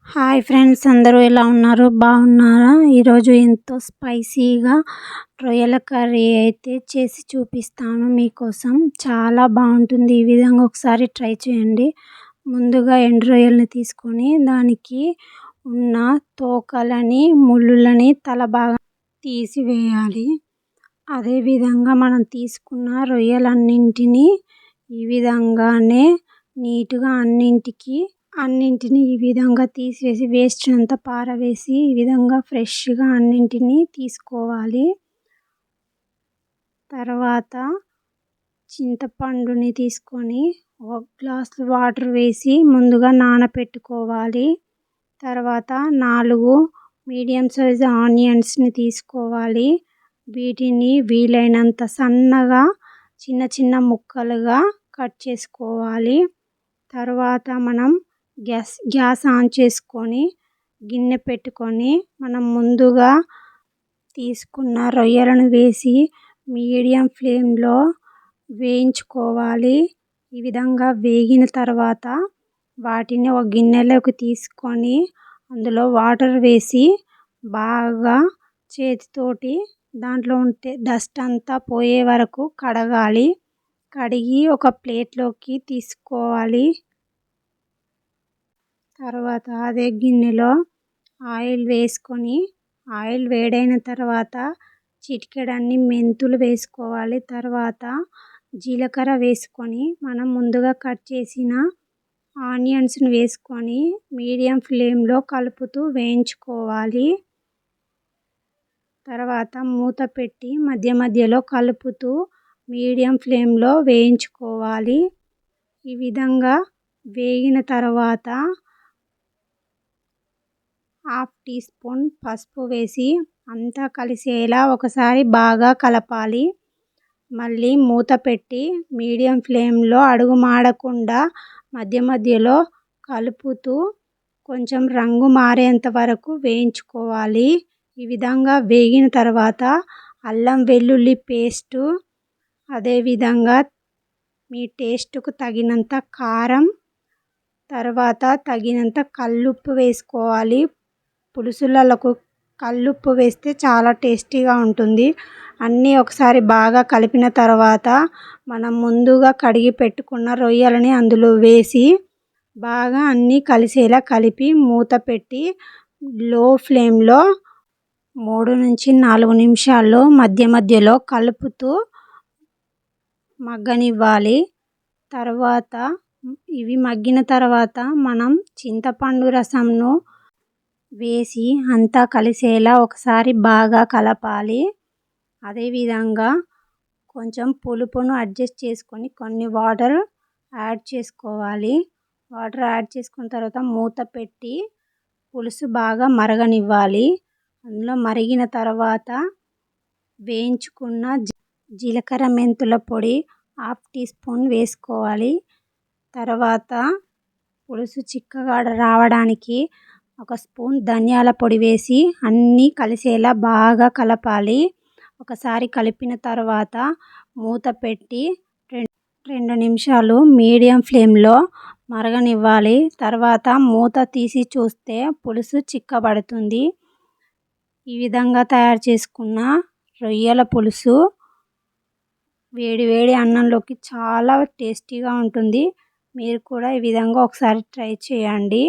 Hi friends, అందరూ ఎలా ఉన్నారు? బాగున్నారా? ఈరోజు ఎంతో స్పైసీగా రొయ్యల కర్రీ అయితే చేసి చూపిస్తాను మీకోసం. చాలా బాగుంటుంది. ఈ విధంగా ఒకసారి ట్రై చేయండి. ముందుగా ఎండు రొయ్యల్ని తీసుకొని దానికి ఉన్న తోకలని ముళ్ళులని తల బాగా తీసివేయాలి. అదేవిధంగా మనం తీసుకున్న రొయ్యలన్నింటినీ ఈ విధంగానే నీట్గా అన్నింటినీ ఈ విధంగా తీసివేసి వేస్ట్ అంతా పారవేసి ఈ విధంగా ఫ్రెష్గా అన్నింటినీ తీసుకోవాలి. తర్వాత చింతపండుని తీసుకొని 1 గ్లాసు వాటర్ వేసి ముందుగా నానబెట్టుకోవాలి. తర్వాత 4 మీడియం సైజ్ ఆనియన్స్ని తీసుకోవాలి. వీటిని వీలైనంత సన్నగా చిన్న చిన్న ముక్కలుగా కట్ చేసుకోవాలి. తర్వాత మనం గ్యాస్ ఆన్ చేసుకొని గిన్నె పెట్టుకొని మనం ముందుగా తీసుకున్న రొయ్యలను వేసి మీడియం ఫ్లేమ్లో వేయించుకోవాలి. ఈ విధంగా వేగిన తర్వాత వాటిని ఒక గిన్నెలోకి తీసుకొని అందులో వాటర్ వేసి బాగా చేతితోటి దాంట్లో ఉంటే డస్ట్ అంతా పోయే వరకు కడగాలి. కడిగి ఒక ప్లేట్లోకి తీసుకోవాలి. తర్వాత అదే గిన్నెలో ఆయిల్ వేసుకొని ఆయిల్ వేడైన తర్వాత చిటికెడన్ని మెంతులు వేసుకోవాలి. తర్వాత జీలకర్ర వేసుకొని మనం ముందుగా కట్ చేసిన ఆనియన్స్ని వేసుకొని మీడియం ఫ్లేమ్లో కలుపుతూ వేయించుకోవాలి. తర్వాత మూత పెట్టి మధ్య మధ్యలో కలుపుతూ మీడియం ఫ్లేమ్లో వేయించుకోవాలి. ఈ విధంగా వేగిన తర్వాత 1/2 టీ స్పూన్ పసుపు వేసి అంతా కలిసేలా ఒకసారి బాగా కలపాలి. మళ్ళీ మూత పెట్టి మీడియం ఫ్లేమ్లో అడుగు మాడకుండా మధ్య మధ్యలో కలుపుతూ కొంచెం రంగు మారేంత వరకు వేయించుకోవాలి. ఈ విధంగా వేగిన తర్వాత అల్లం వెల్లుల్లి పేస్టు, అదేవిధంగా మీ టేస్ట్కు తగినంత కారం, తర్వాత తగినంత కల్లుప్పు వేసుకోవాలి. పులుసులకు కల్లుప్పు వేస్తే చాలా టేస్టీగా ఉంటుంది. అన్నీ ఒకసారి బాగా కలిపిన తర్వాత మనం ముందుగా కడిగి పెట్టుకున్న రొయ్యలని అందులో వేసి బాగా అన్నీ కలిసేలా కలిపి మూత పెట్టి లో ఫ్లేమ్లో 3 నుంచి 4 నిమిషాలు మధ్య మధ్యలో కలుపుతూ మగ్గనివ్వాలి. తర్వాత ఇవి మగ్గిన తర్వాత మనం చింతపండు రసంను వేసి అంతా కలిసేలా ఒకసారి బాగా కలపాలి. అదేవిధంగా కొంచెం పులుపును అడ్జస్ట్ చేసుకొని కొన్ని వాటర్ యాడ్ చేసుకోవాలి. వాటర్ యాడ్ చేసుకున్న తర్వాత మూత పెట్టి పులుసు బాగా మరగనివ్వాలి. అందులో మరిగిన తర్వాత వేయించుకున్న జీలకర్ర మెంతుల పొడి 1/2 టీ స్పూన్ వేసుకోవాలి. తర్వాత పులుసు చిక్కగా రావడానికి 1 స్పూన్ ధనియాల పొడి వేసి అన్నీ కలిసేలా బాగా కలపాలి. ఒకసారి కలిపిన తర్వాత మూత పెట్టి 2 నిమిషాలు మీడియం ఫ్లేమ్లో మరగనివ్వాలి. తర్వాత మూత తీసి చూస్తే పులుసు చిక్కబడుతుంది. ఈ విధంగా తయారు చేసుకున్న రొయ్యల పులుసు వేడి వేడి అన్నంలోకి చాలా టేస్టీగా ఉంటుంది. మీరు కూడా ఈ విధంగా ఒకసారి ట్రై చేయండి.